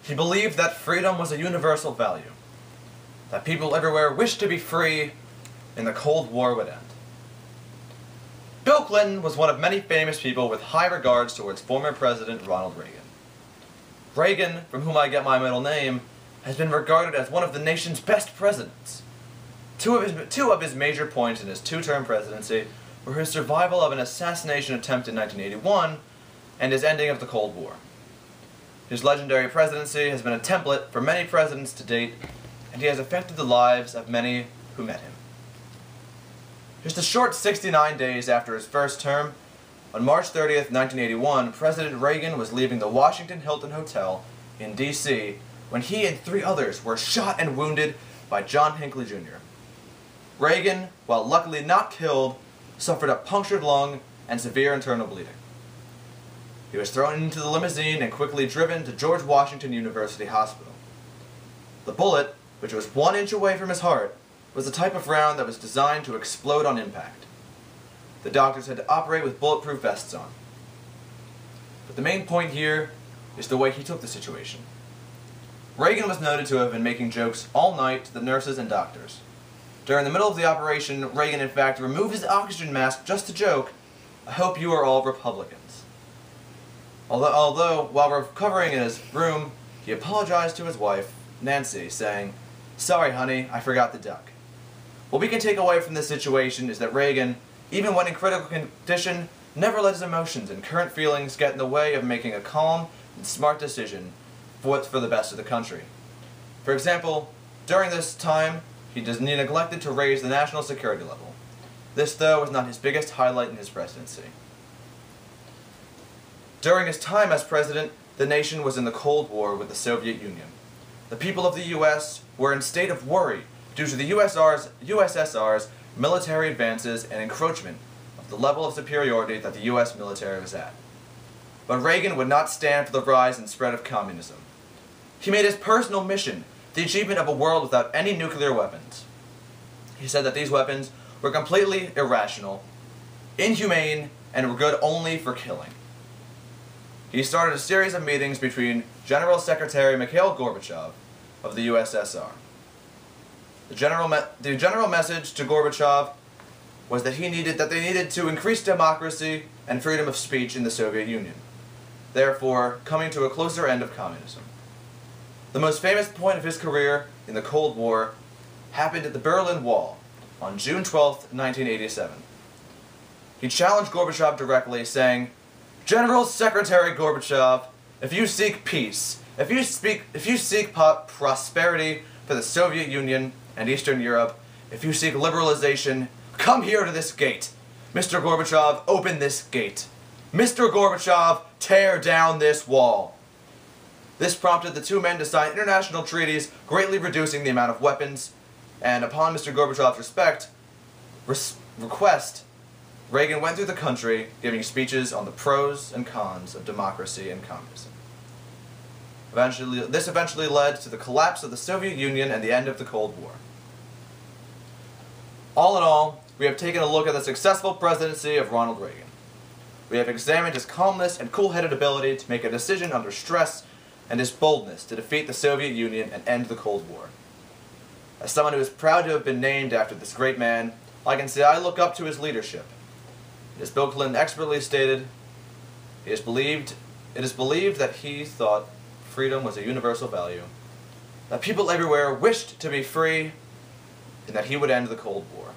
He believed that freedom was a universal value, that people everywhere wished to be free, and the Cold War would end. Bill Clinton was one of many famous people with high regards towards former President Ronald Reagan. Reagan, from whom I get my middle name, has been regarded as one of the nation's best presidents. Two of his major points in his two-term presidency were his survival of an assassination attempt in 1981 and his ending of the Cold War. His legendary presidency has been a template for many presidents to date, and he has affected the lives of many who met him. Just a short 69 days after his first term, on March 30th, 1981, President Reagan was leaving the Washington Hilton Hotel in D.C. when he and 3 others were shot and wounded by John Hinckley Jr. Reagan, while luckily not killed, suffered a punctured lung and severe internal bleeding. He was thrown into the limousine and quickly driven to George Washington University Hospital. The bullet, which was 1 inch away from his heart, was the type of round that was designed to explode on impact. The doctors had to operate with bulletproof vests on. But the main point here is the way he took the situation. Reagan was noted to have been making jokes all night to the nurses and doctors. During the middle of the operation, Reagan in fact removed his oxygen mask just to joke, "I hope you are all Republicans." Although, while recovering in his room, he apologized to his wife, Nancy, saying, "Sorry, honey, I forgot the duck." What we can take away from this situation is that Reagan, even when in critical condition, never let his emotions and current feelings get in the way of making a calm and smart decision for what's for the best of the country. For example, during this time, he neglected to raise the national security level. This, though, was not his biggest highlight in his presidency. During his time as president, the nation was in the Cold War with the Soviet Union. The people of the U.S. were in a state of worry due to the USSR's military advances and encroachment of the level of superiority that the U.S. military was at. But Reagan would not stand for the rise and spread of communism. He made his personal mission the achievement of a world without any nuclear weapons. He said that these weapons were completely irrational, inhumane, and were good only for killing. He started a series of meetings between General Secretary Mikhail Gorbachev of the USSR. The general message to Gorbachev was that they needed to increase democracy and freedom of speech in the Soviet Union, therefore coming to a closer end of communism. The most famous point of his career in the Cold War happened at the Berlin Wall on June 12, 1987. He challenged Gorbachev directly, saying, "General Secretary Gorbachev, if you seek peace, if you seek prosperity for the Soviet Union and Eastern Europe, if you seek liberalization, come here to this gate. Mr. Gorbachev, open this gate. Mr. Gorbachev, tear down this wall." This prompted the 2 men to sign international treaties, greatly reducing the amount of weapons, and upon Mr. Gorbachev's request, Reagan went through the country giving speeches on the pros and cons of democracy and communism. This eventually led to the collapse of the Soviet Union and the end of the Cold War. All in all, we have taken a look at the successful presidency of Ronald Reagan. We have examined his calmness and cool-headed ability to make a decision under stress and his boldness to defeat the Soviet Union and end the Cold War. As someone who is proud to have been named after this great man, I can say I look up to his leadership. As Bill Clinton expertly stated, it is believed that he thought freedom was a universal value, that people everywhere wished to be free, and that he would end the Cold War.